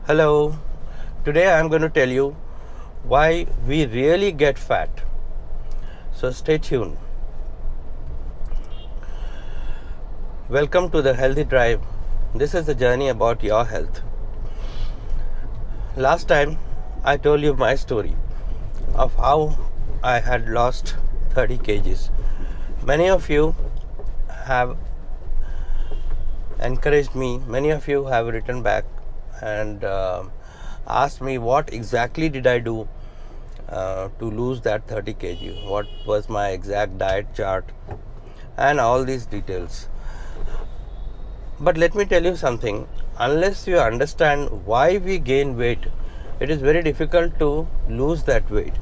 Hello, today I am going to tell you why we really get fat. So stay tuned. Welcome to the Healthy Drive. This is a journey about your health. Last time I told you my story of how I had lost 30 kgs. Many of you have encouraged me, many of you have written back and asked me what exactly did I do to lose that 30 kg, what was my exact diet chart and all these details. But let me tell you something, unless you understand why we gain weight, it is very difficult to lose that weight.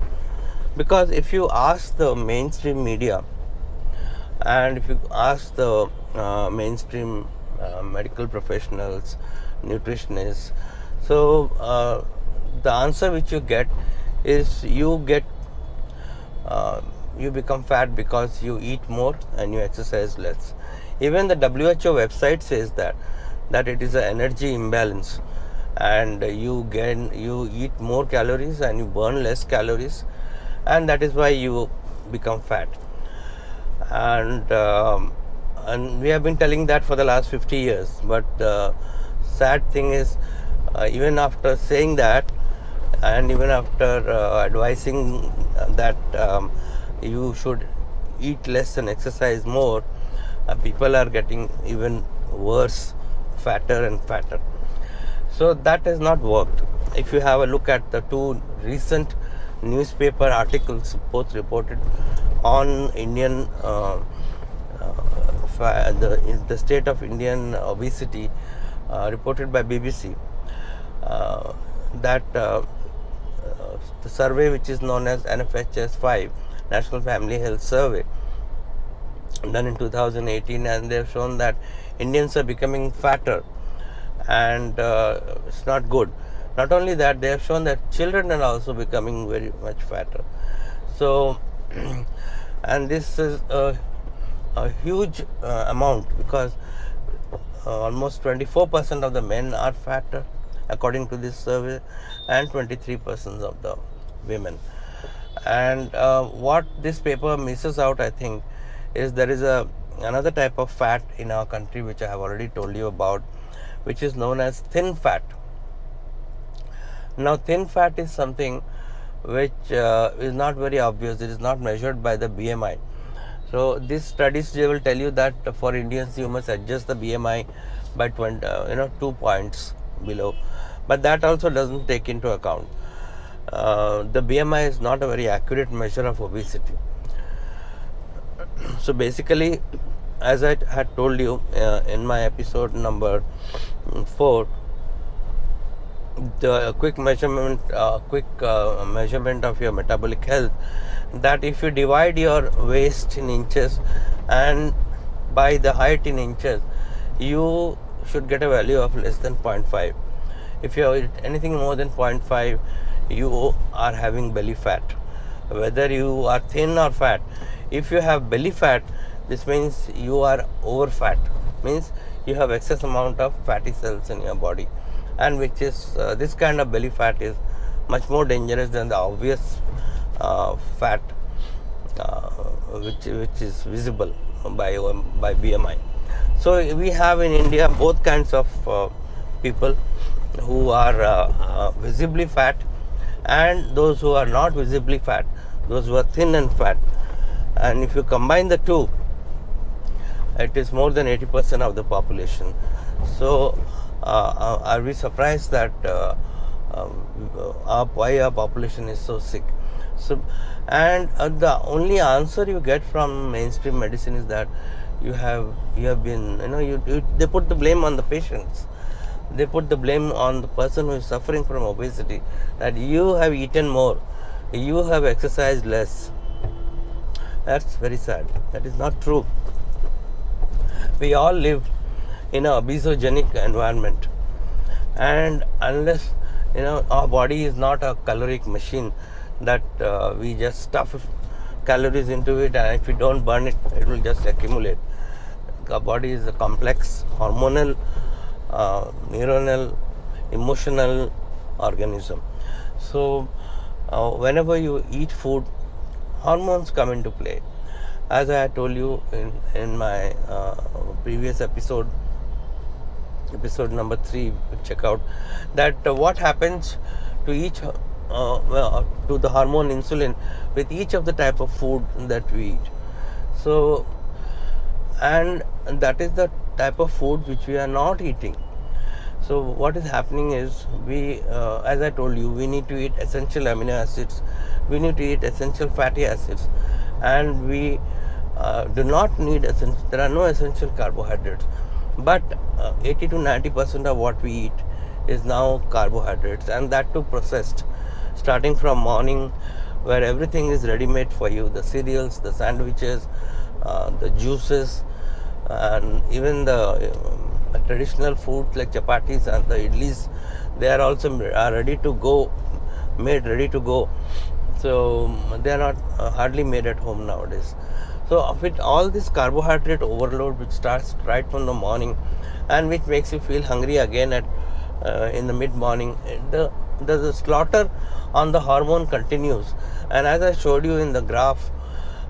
Because if you ask the mainstream media and if you ask the mainstream medical professionals, nutritionists, so the answer which you get is you become fat because you eat more and you exercise less. Even the WHO website says that it is an energy imbalance, and you eat more calories and you burn less calories, and that is why you become fat. And we have been telling that for the last 50 years. But the sad thing is, even after saying that, and even after advising that you should eat less and exercise more, people are getting even worse, fatter and fatter. So that has not worked. If you have a look at the two recent newspaper articles, both reported on Indian the state of Indian obesity, reported by BBC, that the survey which is known as NFHS-5, National Family Health Survey, done in 2018, and they have shown that Indians are becoming fatter, and it's not good. Not only that, they have shown that children are also becoming very much fatter. So and this is a huge amount, because almost 24% of the men are fatter according to this survey, and 23% of the women. And what this paper misses out, I think, is there is another type of fat in our country which I have already told you about, which is known as thin fat. Now, thin fat is something which is not very obvious. It is not measured by the BMI. So these studies, they will tell you that for Indians you must adjust the BMI by 2 points below, but that also doesn't take into account. The BMI is not a very accurate measure of obesity. So basically, as I had told you in my episode number 4, the quick measurement of your metabolic health, that if you divide your waist in inches and by the height in inches, you should get a value of less than 0.5. If you have anything more than 0.5, you are having belly fat, whether you are thin or fat. If you have belly fat, this means you are over fat, means you have excess amount of fatty cells in your body, and which is this kind of belly fat is much more dangerous than the obvious fat which is visible by BMI. So we have in India both kinds of people who are visibly fat and those who are not visibly fat, those who are thin and fat. And if you combine the two, it is more than 80% of the population. So are we surprised that why our population is so sick? So, and the only answer you get from mainstream medicine is that you have been, they put the blame on the patients. They put the blame on the person who is suffering from obesity, that you have eaten more, you have exercised less. That's very sad. That is not true. We all live in an obesogenic environment, and unless our body is not a caloric machine that we just stuff calories into it, and if we don't burn it, it will just accumulate. Our body is a complex hormonal, neuronal, emotional organism. So whenever you eat food, hormones come into play. As I told you in my previous episode number 3, check out that what happens to each to the hormone insulin with each of the type of food that we eat. So, and that is the type of food which we are not eating. So what is happening is, we as I told you, we need to eat essential amino acids, we need to eat essential fatty acids, and we do not need there are no essential carbohydrates, but 80 to 90% of what we eat is now carbohydrates, and that too processed, starting from morning, where everything is ready made for you, the cereals, the sandwiches, the juices, and even the traditional foods like chapatis and the idlis, they are also ready to go, made ready to go. So they are not hardly made at home nowadays. So with all this carbohydrate overload, which starts right from the morning and which makes you feel hungry again at in the mid morning, the slaughter on the hormone continues. And as I showed you in the graph,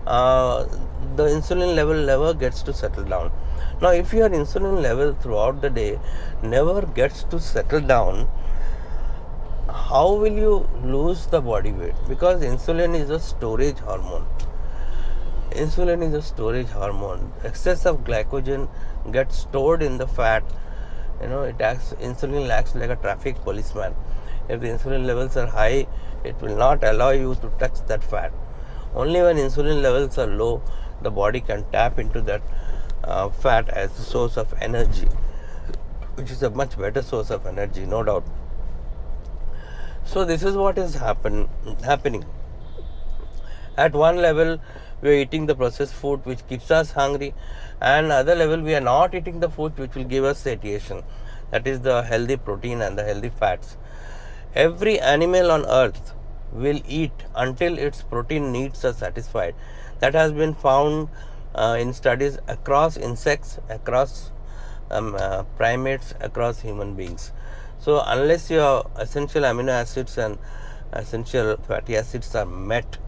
the insulin level never gets to settle down. Now, if your insulin level throughout the day never gets to settle down, how will you lose the body weight? Because insulin is a storage hormone. Insulin is a storage hormone. Excess of glycogen gets stored in the fat. Insulin acts like a traffic policeman. If the insulin levels are high, it will not allow you to touch that fat. Only when insulin levels are low, the body can tap into that fat as a source of energy, which is a much better source of energy, no doubt. So this is what is happening. At one level, we are eating the processed food which keeps us hungry, and other level we are not eating the food which will give us satiation, that is the healthy protein and the healthy fats. Every animal on earth will eat until its protein needs are satisfied. That has been found in studies across insects, across primates, across human beings. So unless your essential amino acids and essential fatty acids are met,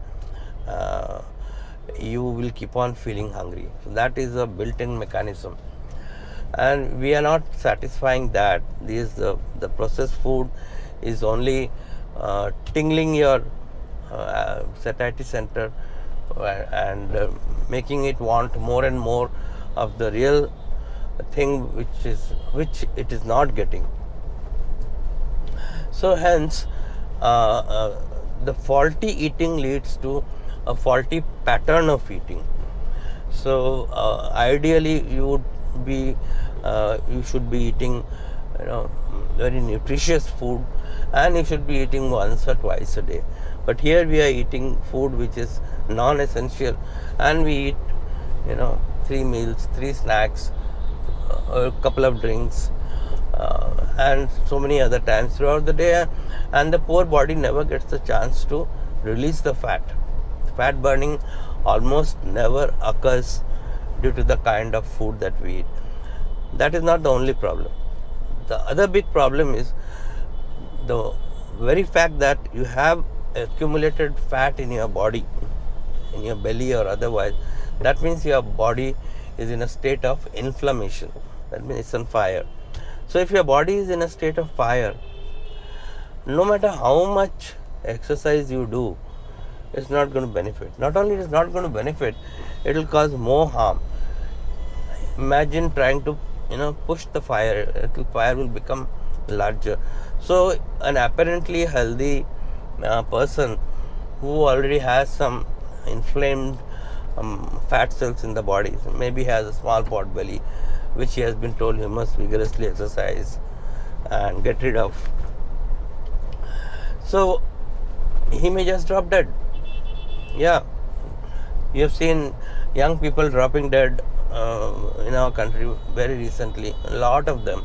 you will keep on feeling hungry. So that is a built-in mechanism, and we are not satisfying that. The processed food is only tingling your satiety center and making it want more and more of the real thing which it is not getting. So hence the faulty eating leads to a faulty pattern of eating. So ideally you should be eating very nutritious food, and you should be eating once or twice a day. But here we are eating food which is non-essential, and we eat 3 meals, 3 snacks, a couple of drinks, and so many other times throughout the day, and the poor body never gets the chance to release the fat. Fat burning almost never occurs due to the kind of food that we eat. That is not the only problem. The other big problem is the very fact that you have accumulated fat in your body, in your belly or otherwise. That means your body is in a state of inflammation. That means it's on fire. So if your body is in a state of fire, no matter how much exercise you do, it's not going to benefit. Not only it is not going to benefit, it will cause more harm. Imagine trying to push the fire. Fire will become larger. So an apparently healthy person who already has some inflamed fat cells in the body, so maybe has a small pot belly, which he has been told he must vigorously exercise and get rid of. So he may just drop dead. Yeah, you have seen young people dropping dead in our country very recently, a lot of them,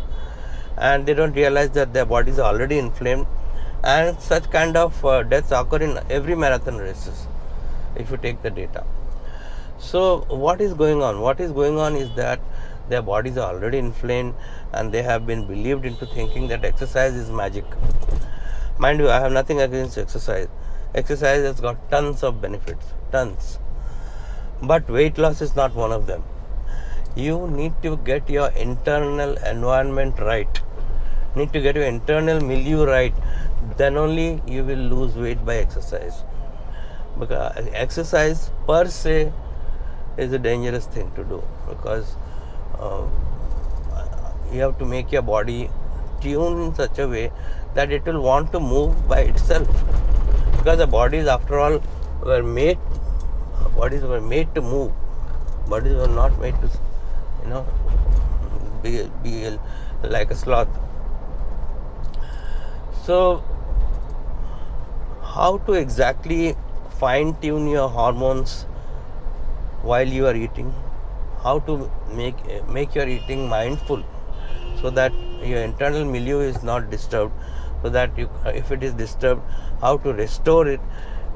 and they don't realize that their bodies are already inflamed, and such kind of deaths occur in every marathon races if you take the data. So what is going on? What is going on is that their bodies are already inflamed, and they have been believed into thinking that exercise is magic. Mind you, I have nothing against exercise. Exercise has got tons of benefits, tons. But weight loss is not one of them. You need to get your internal environment right. Need to get your internal milieu right. Then only you will lose weight by exercise. Because exercise per se is a dangerous thing to do, because you have to make your body tune in such a way that it will want to move by itself. Because the bodies, after all, were made to move. Bodies were not made to, be like a sloth. So, how to exactly fine-tune your hormones while you are eating? How to make your eating mindful, so that your internal milieu is not disturbed, so that if it is disturbed, how to restore it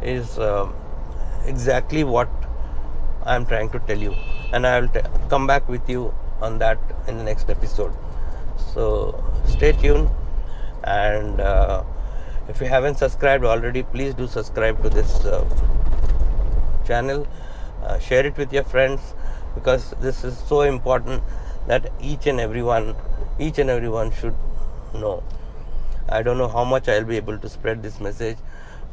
is exactly what I am trying to tell you, and I will come back with you on that in the next episode. So stay tuned, and if you haven't subscribed already, please do subscribe to this channel. Share it with your friends, because this is so important that each and everyone should know. I don't know how much I'll be able to spread this message,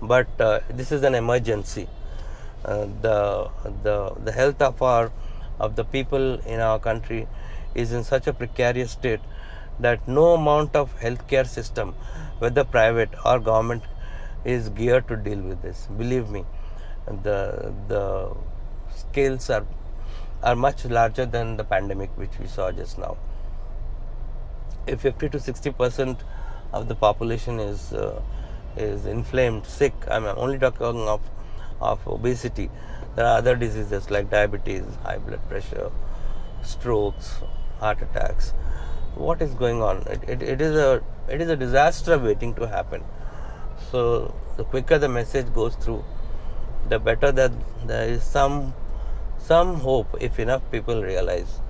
but this is an emergency. The health of the people in our country is in such a precarious state that no amount of healthcare system, whether private or government, is geared to deal with this. Believe me, the scales are much larger than the pandemic which we saw just now. If 50 to 60% of the population is inflamed, sick, I'm only talking of obesity. There are other diseases like diabetes, high blood pressure, strokes, heart attacks. What is going on? It is a disaster waiting to happen. So the quicker the message goes through, the better that there is some hope, if enough people realize.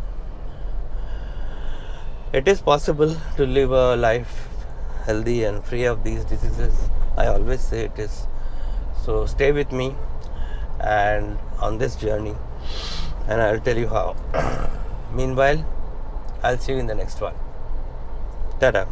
It is possible to live a life healthy and free of these diseases. I always say it is. So stay with me and on this journey, and I'll tell you how. Meanwhile, I'll see you in the next one. Ta-da.